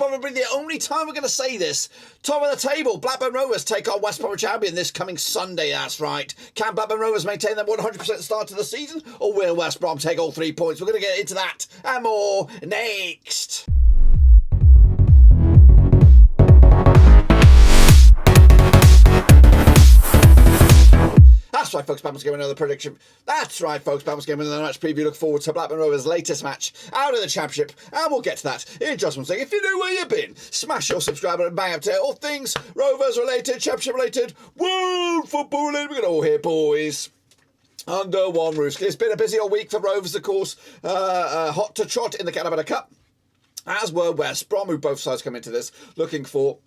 probably the only time we're going to say this. Top of the table, Blackburn Rovers take on West Bromwich Albion this coming Sunday, that's right. Can Blackburn Rovers maintain their 100% start to the season, or will West Brom take all 3 points? We're going to get into that and more next. That's right, folks. Bam's giving another prediction. That's right, folks. Bam's giving another match preview. Look forward to Blackburn Rovers' latest match out of the Championship, and we'll get to that in just one second. If you know where you've been, smash your subscribe button and bang up to all things Rovers related, Championship related, world footballing. We're going to all hear, boys. Under one roof. It's been a busy old week for Rovers, of course. Hot to trot in the Canada Cup, as were West Brom, who both sides come into this looking for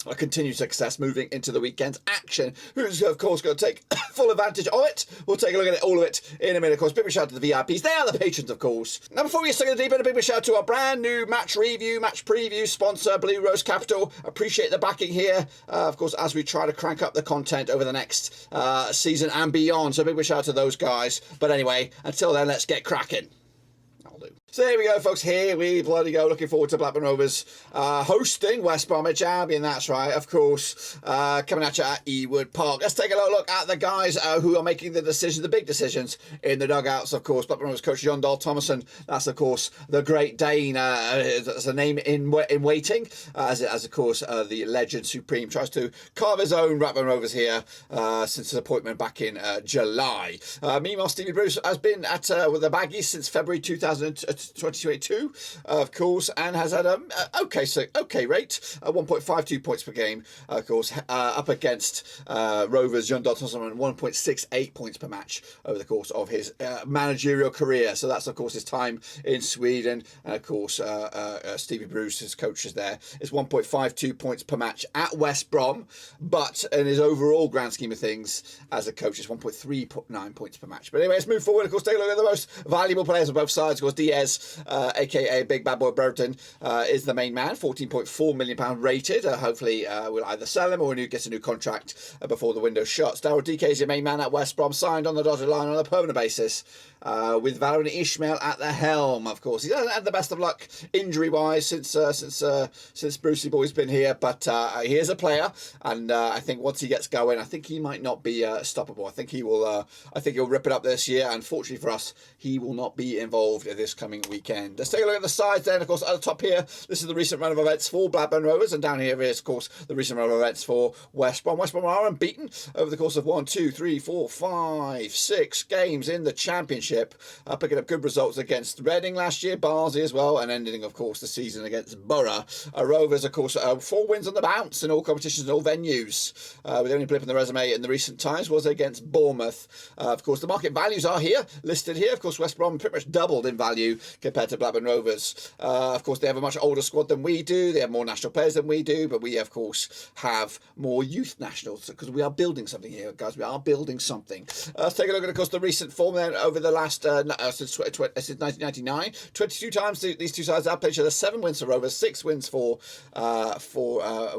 a continued success moving into the weekend's action. Who's, of course, going to take full advantage of it? We'll take a look at all of it in a minute, of course. Big shout out to the VIPs. They are the patrons, of course. Now, before we get stuck in the deep end, a big shout out to our brand new match review, match preview sponsor, Blue Rose Capital. Appreciate the backing here, of course, as we try to crank up the content over the next season and beyond. So big shout out to those guys. But anyway, until then, let's get cracking. So there we go, folks. Here we bloody go. Looking forward to Blackburn Rovers hosting West Bromwich Albion. That's right, of course. Coming at you at Ewood Park. Let's take a look at the guys who are making the decisions, the big decisions in the dugouts, of course. Blackburn Rovers coach Jon Dahl Thomason. That's, of course, the Great Dane. That's a name in waiting. As of course, the legend supreme tries to carve his own Blackburn Rovers here since his appointment back in July. Meanwhile, Stevie Bruce has been at with the Baggies since February 2022, of course, and has had an okay rate, 1.52 points per game, of course, up against Rovers, Jon Dahl Thomason, 1.68 points per match over the course of his managerial career. So that's, of course, his time in Sweden, and of course, Stevie Bruce, his coach, is there. It's 1.52 points per match at West Brom, but in his overall grand scheme of things, as a coach, it's 1.39 points per match. But anyway, let's move forward. Of course, take a look at the most valuable players on both sides. Of course, Diaz, aka Big Bad Boy Brereton, is the main man, £14.4 million rated. Hopefully we'll either sell him or get a new contract before the window shuts. Daryl DK is your main man at West Brom, signed on the dotted line on a permanent basis, with Valérien Ismaël at the helm. Of course, he hasn't had the best of luck injury wise since Brucey Boy's been here, but he is a player, and I think once he gets going, I think he might not be stoppable. I think he will. I think he'll rip it up this year. Unfortunately for us, he will not be involved in this coming weekend. Let's take a look at the sides then. Of course, at the top here, this is the recent run of events for Blackburn Rovers, and down here is, of course, the recent run of events for West Brom. West Brom are unbeaten over the course of 1, 2, 3, 4, 5, 6 games in the Championship, picking up good results against Reading last year, Barnsley as well, and ending, of course, the season against Borough. Rovers, of course, 4 wins on the bounce in all competitions and all venues. With the only blip in the resume in the recent times was against Bournemouth. Of course, the market values are here, listed here. Of course, West Brom pretty much doubled in value compared to Blackburn Rovers. Of course, they have a much older squad than we do. They have more national players than we do, but we, of course, have more youth nationals, because we are building something here, guys. We are building something. Let's take a look at, of course, the recent form then over the last since 1999. 22 times these two sides have played each other. 7 wins for Rovers, 6 wins for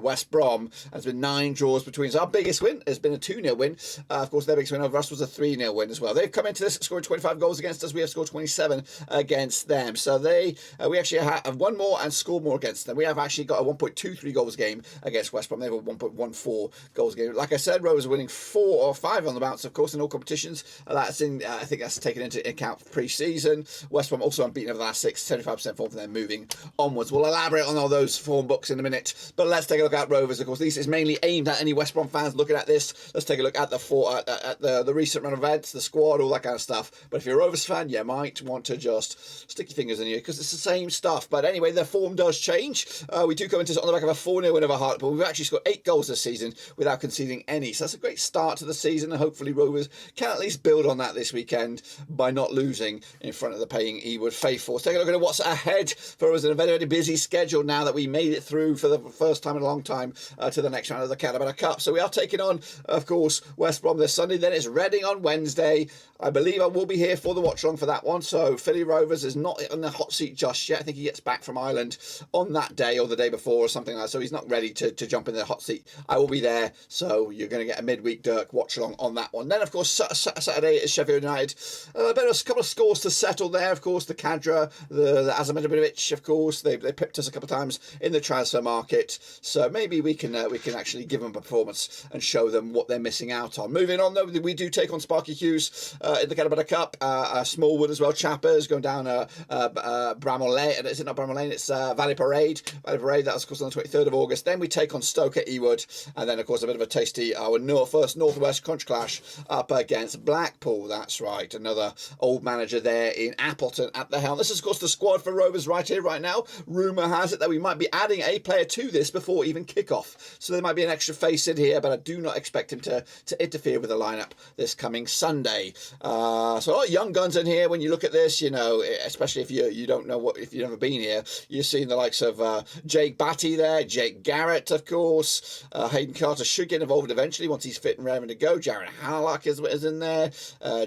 West Brom. There's been 9 draws between us. Our biggest win has been a 2-0 win. Of course, their biggest win over us was a 3-0 win as well. They've come into this scoring 25 goals against us. We have scored 27 against them. So we actually have won more and scored more against them. We have actually got a 1.23 goals game against West Brom. They have a 1.14 goals game. Like I said, Rovers are winning 4 or 5 on the bounce, of course, in all competitions. That's in. I think that's taken into account pre-season. West Brom also unbeaten over the last 6, 75% form, and they're moving onwards. We'll elaborate on all those form books in a minute, but let's take a look at Rovers. Of course, this is mainly aimed at any West Brom fans looking at this. Let's take a look at the recent run of events, the squad, all that kind of stuff. But if you're a Rovers fan, you might want to just stick your fingers in here, because it's the same stuff. But anyway, their form does change. We do come into this on the back of a 4-0 win over Hartlepool. We've actually scored 8 goals this season without conceding any. So that's a great start to the season, and hopefully Rovers can at least build on that this weekend by not losing in front of the paying Ewood faithful. Let's take a look at what's ahead for us in a very, very busy schedule now that we made it through for the first time in a long time to the next round of the Canada Cup. So we are taking on, of course, West Brom this Sunday. Then it's Reading on Wednesday. I believe I will be here for the watch along for that one. So Philly Rovers is not in the hot seat just yet. I think he gets back from Ireland on that day or the day before or something like that, so he's not ready to jump in the hot seat. I will be there, so you're going to get a midweek Dirk watch along on that one. Then, of course, Saturday is Sheffield United. A couple of scores to settle there. Of course, the Kadra, the Azamanovic, of course, they pipped us a couple of times in the transfer market, so maybe we can actually give them a performance and show them what they're missing out on. Moving on, though, we do take on Sparky Hughes in the Canada Cup. Smallwood as well, Chappers going down Bramall Lane. Is it not Bramall Lane? It's Valley Parade. Valley Parade, that was, of course, on the 23rd of August. Then we take on Stoke at Ewood, and then, of course, a bit of a tasty first Northwest Crunch Clash up against Blackpool. That's right, another old manager there in Appleton at the helm. This is, of course, the squad for Rovers right here, right now. Rumour has it that we might be adding a player to this before even kick-off, so there might be an extra face in here, but I do not expect him to interfere with the lineup this coming Sunday. So a lot of young guns in here. When you look at this, you know, especially if you don't know if you've never been here, you're seeing the likes of Jake Batty there, Jake Garrett, of course. Hayden Carter should get involved eventually once he's fit and raring to go. Jaron Harlock is in there.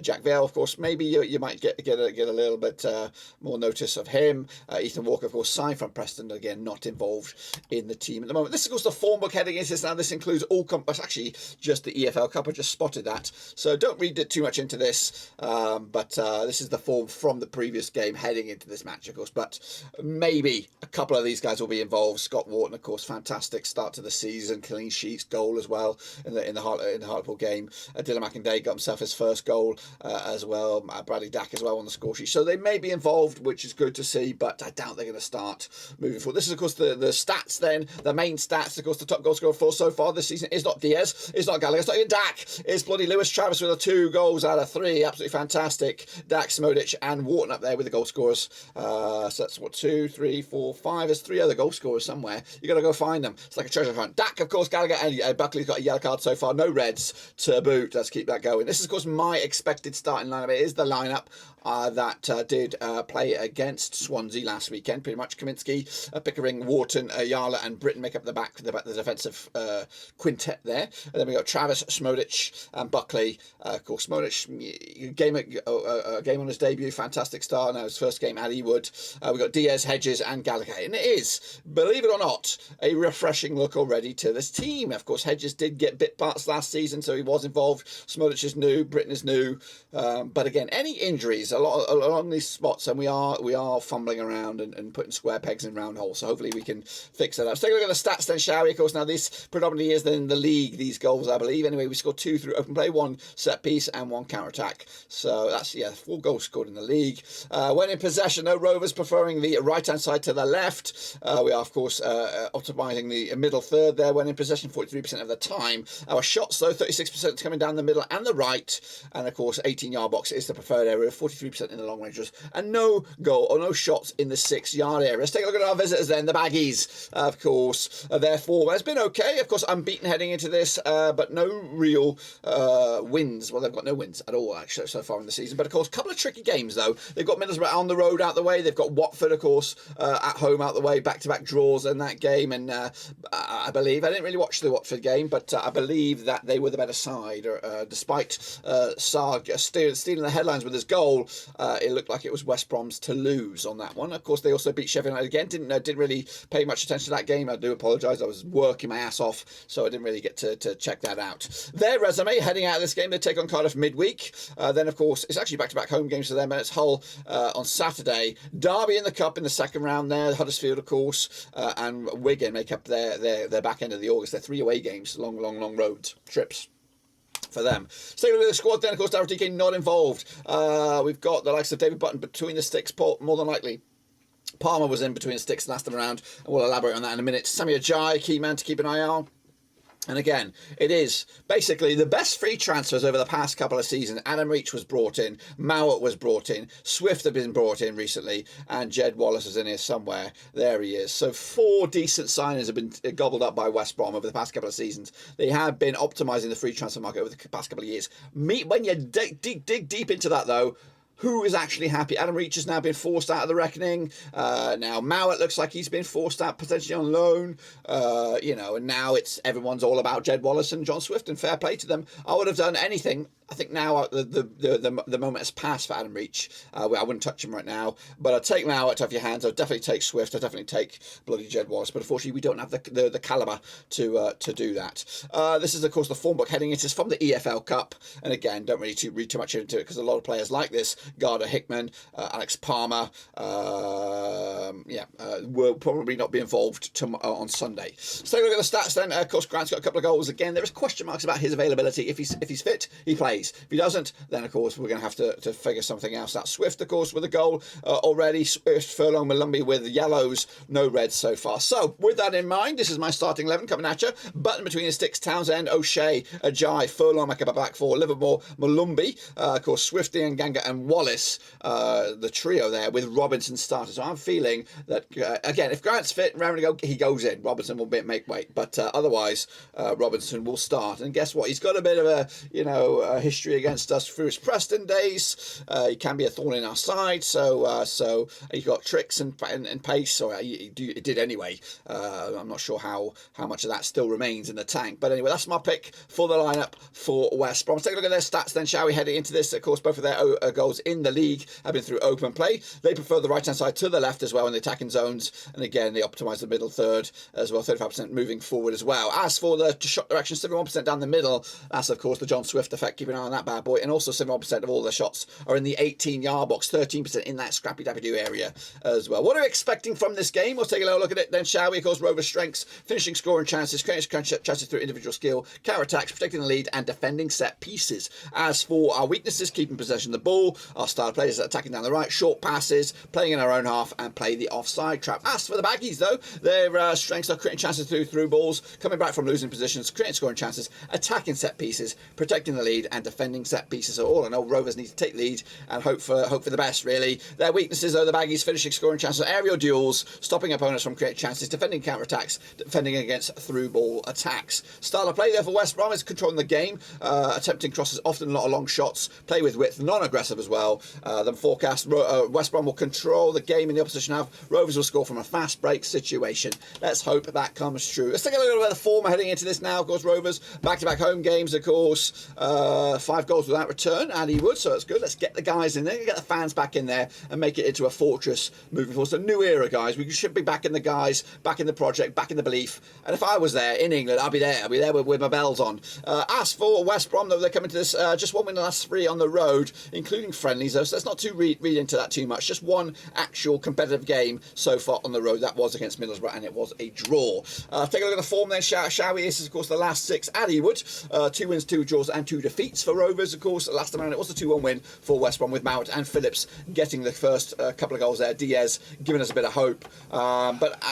Jack Vale, of course, maybe you might get a little bit more notice of him. Ethan Walker, of course, signed from Preston, again not involved in the team at the moment. This is, of course, the form book heading into this now. This includes all actually just the EFL Cup. I just spotted that, so don't read it too much into this. But this is the form from the previous game heading into this match, of course. But maybe a couple of these guys will be involved. Scott Wharton, of course, fantastic start to the season, clean sheets, goal as well in the Hartlepool game. Dylan McInday got himself his first goal as well. Bradley Dack as well on the score sheet. So they may be involved, which is good to see, but I doubt they're going to start moving forward. This is, of course, the stats then. The main stats, of course, the top goal scorer for so far this season is not Diaz, it's not Gallagher, it's not even Dack. It's bloody Lewis Travis with 2 goals out of 3. Absolutely fantastic. Dack, Smodic and Wharton up there with the goal scorers. So that's 2, 3, 4, 5. There's 3 other goal scorers somewhere. You got to go find them. It's like a treasure hunt. Dack, of course, Gallagher and Buckley's got a yellow card so far. No reds to boot. Let's keep that going. This is, of course, my expected starting lineup. It is the lineup that did play against Swansea last weekend. Pretty much Kaminsky, Pickering, Wharton, Ayala and Britton make up the defensive quintet there. And then we got Travis, Smodic and Buckley. Of course, Smodic, game on his debut, fantastic start. Now his first game at Ewood. We've got Diaz, Hedges and Gallagher. And it is, believe it or not, a refreshing look already to this team. Of course, Hedges did get bit parts last season, so he was involved. Smodic is new, Britton is new. But again, any injuries along these spots, and we are fumbling around and putting square pegs in round holes, so hopefully we can fix that up. Let's take a look at the stats then, shall we? Of course, now this predominantly is in the league, these goals, I believe. Anyway, we scored 2 through open play, 1 set piece and 1 counter attack, so that's 4 goals scored in the league. When in possession, though, Rovers preferring the right hand side to the left. We are, of course, optimising the middle third there. When in possession 43% of the time. Our shots, though, 36% coming down the middle and the right, and of course 18-yard box is the preferred area, 43% in the long ranges, and no goal or no shots in the 6-yard area. Let's take a look at our visitors then, the Baggies, of course. Therefore, it's been okay. Of course, unbeaten heading into this, but no real wins. Well, they've got no wins at all, actually, so far in the season. But, of course, a couple of tricky games, though. They've got Middlesbrough on the road out the way. They've got Watford, of course, at home out the way. Back-to-back draws in that game. And I believe, I didn't really watch the Watford game, but I believe that they were the better side. Despite Sarg stealing the headlines with his goal, it looked like it was West Brom's to lose on that one. Of course, they also beat Sheffield United again. Didn't really pay much attention to that game. I do apologise. I was working my ass off, so I didn't really get to check that out. Their resume heading out of this game, they take on Cardiff midweek. Then, of course, it's actually back-to-back home games for them, and it's Hull on Saturday. Derby in the Cup in the second round there. Huddersfield, of course, and Wigan make up their back end of the August. They're 3 away games, long road trips for them. Staying with the squad then, of course, Darryl DK not involved. We've got the likes of David Button between the sticks, more than likely. Palmer was in between the sticks last time around, and we'll elaborate on that in a minute. Sami Ajayi, key man to keep an eye on. And again, it is basically the best free transfers over the past couple of seasons. Adam Reach was brought in, Mowat was brought in, Swift had been brought in recently, and Jed Wallace is in here somewhere. There he is. So 4 decent signings have been gobbled up by West Brom over the past couple of seasons. They have been optimising the free transfer market over the past couple of years. When you dig deep into that, though, who is actually happy? Adam Reach has now been forced out of the reckoning. Now Mowat looks like he's been forced out potentially on loan. And now everyone's all about Jed Wallace and John Swift, and fair play to them. I would have done anything I think now the moment has passed for Adam Reach. I wouldn't touch him right now, but I'd take Mowat off your hands. I'd definitely take Swift. I'd definitely take bloody Jed Wallace. But unfortunately, we don't have the calibre to do that. This is, of course, the form book heading. It is from the EFL Cup, and again, don't really read too much into it because a lot of players like this, Garda Hickman, Alex Palmer, will probably not be involved on Sunday. So take a look at the stats then. Of course, Grant's got a couple of goals. Again, there is question marks about his availability. If he's fit, he plays. If he doesn't, then of course we're going to have to figure something else out. Swift, of course, with a goal already. Swift, Furlong, Malumbi with yellows, no reds so far. So with that in mind, this is my starting 11 coming at you. Button between the sticks: Townsend, O'Shea, Ajayi, Furlong make up a back four. Livermore, Malumbi, of course, Swifty and Ganga and Wallace, the trio there with Robinson started. So I'm feeling that again, if Grant's fit and raring to go, he goes in. Robinson will make weight, but otherwise Robinson will start. And guess what? He's got a bit of a history against us through his Preston days. He can be a thorn in our side, so he's got tricks and pace, or he did anyway. I'm not sure how much of that still remains in the tank, but anyway, that's my pick for the lineup for West Brom. Let's take a look at their stats then, shall we? Heading into this, of course, both of their goals in the league have been through open play. They prefer the right hand side to the left as well in the attacking zones, and again they optimise the middle third as well, 35% moving forward as well. As for the shot direction, 71% down the middle. That's of course the John Swift effect. Keep an eye on that bad boy. And also 71% of all their shots are in the 18-yard box, 13% in that scrappy dappy-doo area as well. What are we expecting from this game? We'll take a little look at it then, shall we? Of course, Rovers' strengths: finishing, scoring chances, creating chances through individual skill, counter-attacks, protecting the lead, and defending set pieces. As for our weaknesses, keeping possession of the ball, our style players attacking down the right, short passes, playing in our own half, and play the offside trap. As for the Baggies, though, their strengths are creating chances through balls, coming back from losing positions, creating scoring chances, attacking set pieces, protecting the lead, and defending set pieces. So all in all, Rovers need to take lead and hope for the best, really. Their weaknesses are the Baggies: finishing, scoring chances, aerial duels, stopping opponents from creating chances, defending counter-attacks, defending against through-ball attacks. Style of play there for West Brom is controlling the game, attempting crosses, often a lot of long shots, play with width, non-aggressive as well. Then forecast, West Brom will control the game in the opposition half. Rovers will score from a fast break situation. Let's hope that comes true. Let's take a look at the form heading into this now. Of course, Rovers back-to-back home games, of course, 5 goals without return at Ewood, so that's good. Let's get the guys in there, get the fans back in there, and make it into a fortress moving forward. So new era, guys. We should be back in the guys, back in the project, back in the belief. And if I was there in England, I'd be there with my bells on. As for West Brom, though, they're coming to this just one win in the last 3 on the road, including friendlies, though, so let's not read into that too much. Just one actual competitive game so far on the road. That was against Middlesbrough, and it was a draw. Take a look at the form then, shall we? This is, of course, the last 6 at Ewood. 2 wins, 2 draws, and 2 defeats for Rovers, of course. Last time around, it was a 2-1 win for West Brom, with Mowat and Phillips getting the first couple of goals there. Diaz giving us a bit of hope. But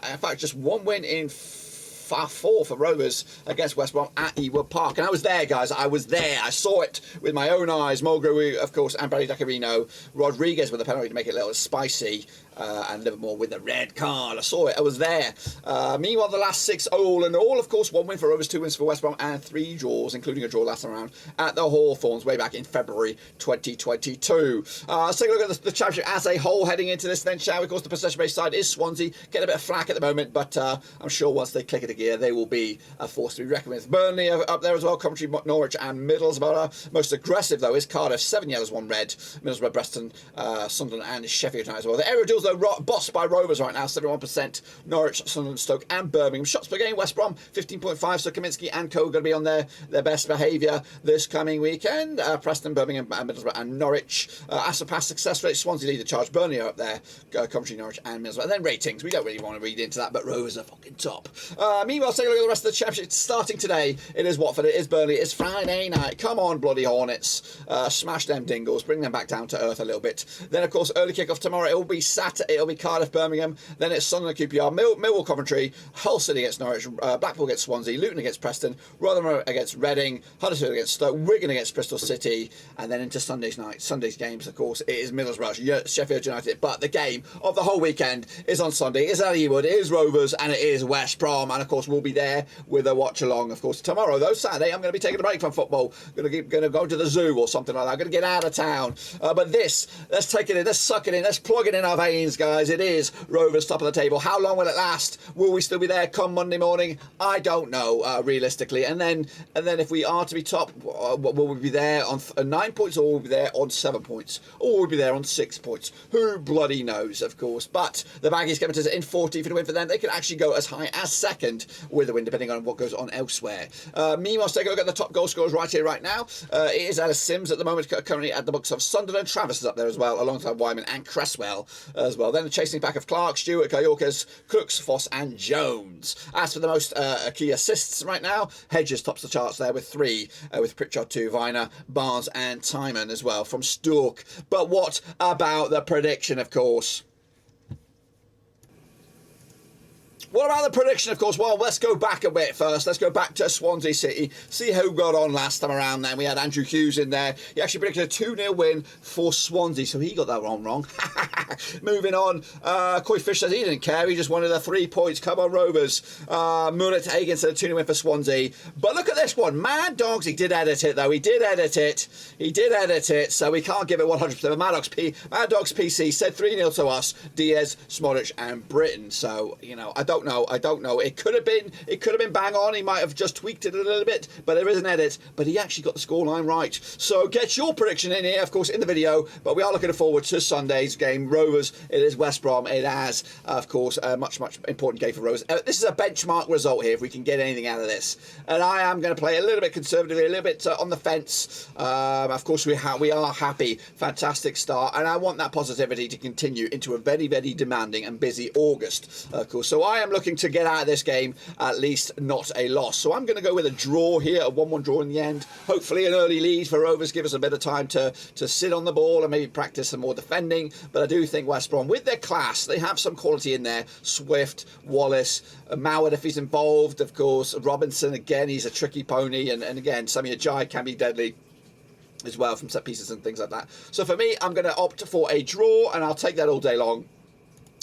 in fact, just 1 win in 4 for Rovers against West Brom at Ewood Park. And I was there, guys. I was there. I saw it with my own eyes. Mulgrew, of course, and Barry Dacarino. Rodriguez with a penalty to make it a little spicy. And Livermore with the red card. I saw it. I was there. Meanwhile, the last 6 all in all, of course, 1 win for Rovers, 2 wins for West Brom, and 3 draws, including a draw last time around at the Hawthorns way back in February 2022. Let's take a look at the Championship as a whole heading into this then, shall we? Of course, the possession-based side is Swansea. Getting a bit of flack at the moment, but I'm sure once they click it a gear, they will be a force to be reckoned with. Burnley are up there as well. Coventry, Norwich, and Middlesbrough. Most aggressive, though, is Cardiff. 7 yellows, 1 red. Middlesbrough, Preston, Sunderland, and Sheffield United as well. The aerial duels, though, bossed by Rovers right now, 71%. Norwich, Sunderland, Stoke, and Birmingham. Shots per game, West Brom, 15.5. So Kaminsky and co. going to be on their best behaviour this coming weekend. Preston, Birmingham, Middlesbrough, and Norwich. As for past success rate, Swansea lead the charge. Burnley are up there. Coventry, Norwich, and Middlesbrough. And then ratings. We don't really want to read into that, but Rovers are fucking top. Meanwhile, take a look at the rest of the Championship. It's starting today. It is Watford. It is Burnley. It's Friday night. Come on, bloody Hornets. Smash them Dingles. Bring them back down to earth a little bit. Then, of course, early kick-off tomorrow. It will be Saturday. It'll be Cardiff, Birmingham. Then it's Sunderland, QPR. Millwall, Coventry. Hull City against Norwich. Blackpool against Swansea. Luton against Preston. Rotherham against Reading. Huddersfield against Stoke. Wigan against Bristol City. And then into Sunday's games, of course, it is Middlesbrough, Sheffield United. But the game of the whole weekend is on Sunday. It's at Ewood. It is Rovers. And it is West Brom. And, of course, course, will be there with a watch along. Of course, tomorrow, though, Saturday, I'm going to be taking a break from football. Going to go to the zoo or something like that. I'm going to get out of town. But this, let's take it in, let's suck it in, let's plug it in our veins, guys. It is Rovers top of the table. How long will it last? Will we still be there come Monday morning? I don't know, realistically. And then if we are to be top, will we be there on 9 points, or will we be there on 7 points, or will we be there on 6 points? Who bloody knows, of course. But the Baggies coming to in 40 for the win for them. They could actually go as high as second with the win, depending on what goes on elsewhere. Meanwhile, let's take a look at the top goal scorers right here, right now. It is Alice Sims at the moment, currently at the books of Sunderland. Travis is up there as well, alongside Wyman and Cresswell as well. Then the chasing back of Clark, Stewart, Kyorkas, Crooks, Foss and Jones. As for the most key assists right now, Hedges tops the charts there with 3, with Pritchard 2, Viner, Barnes and Timon as well from Stork. But what about the prediction, of course? What about the prediction, of course? Well, let's go back a bit first. Let's go back to Swansea City. See who got on last time around then. We had Andrew Hughes in there. He actually predicted a 2-0 win for Swansea, so he got that one wrong. Moving on, Coy Fish says he didn't care. He just wanted the 3 points. Come on, Rovers. Murat Hagen said a 2-0 win for Swansea. But look at this one. Mad Dogs, he did edit it, though. He did edit it, so we can't give it 100%. But Mad Dogs PC said 3-0 to us. Diaz, Smodic and Britain. So, you know, I don't know. It could have been bang on. He might have just tweaked it a little bit, but there is an edit. But he actually got the scoreline right. So get your prediction in here, of course, in the video. But we are looking forward to Sunday's game. Rovers, it is West Brom. It has, of course, a much important game for Rovers. This is a benchmark result here if we can get anything out of this. And I am going to play a little bit conservatively, a little bit on the fence. Of course, we are happy. Fantastic start. And I want that positivity to continue into a very, very demanding and busy August, of course. So I am looking to get out of this game at least not a loss. So I'm going to go with a draw here, a 1-1 draw in the end. Hopefully an early lead for Rovers, give us a bit of time to sit on the ball and maybe practice some more defending. But I do think West Brom, with their class, they have some quality in there. Swift, Wallace, Mowat if he's involved, of course. Robinson, again, he's a tricky pony. And again, Sami Ajayi can be deadly as well from set pieces and things like that. So for me, I'm going to opt for a draw, and I'll take that all day long.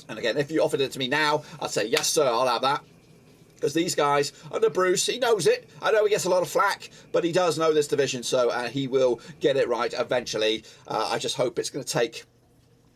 And again, if you offered it to me now, I'd say, yes, sir, I'll have that. Because these guys, under Bruce, he knows it. I know he gets a lot of flack, but he does know this division, so he will get it right eventually. I just hope it's going to take...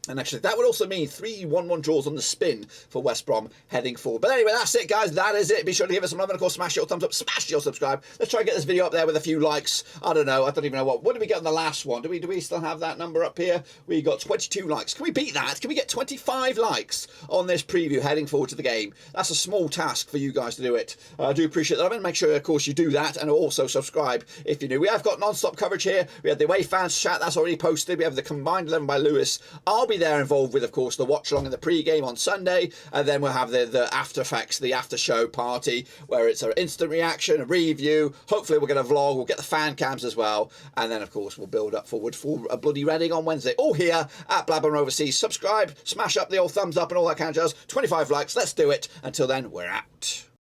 And actually, that would also mean 3 1-1 draws on the spin for West Brom heading forward. But anyway, that's it, guys. That is it. Be sure to give us some love and, of course, smash your thumbs up, smash your subscribe. Let's try and get this video up there with a few likes. I don't know. I don't even know what did we get on the last one? Do we still have that number up here? We got 22 likes. Can we beat that? Can we get 25 likes on this preview heading forward to the game? That's a small task for you guys to do it. I do appreciate that. Make sure, of course, you do that, and also subscribe if you're new. We have got non-stop coverage here. We have the away fans chat. That's already posted. We have the combined 11 by Lewis. I'll be there involved with, of course, the watch along in the pre-game on Sunday, and then we'll have the after effects, the after show party, where it's an instant reaction, a review. Hopefully we'll get a vlog, we'll get the fan cams as well, and then of course we'll build up forward for a bloody Reading on Wednesday, all here at Blackburn Rovers. Subscribe, smash up the old thumbs up and all that kind of jazz. 25 likes, let's do it. Until then, we're out.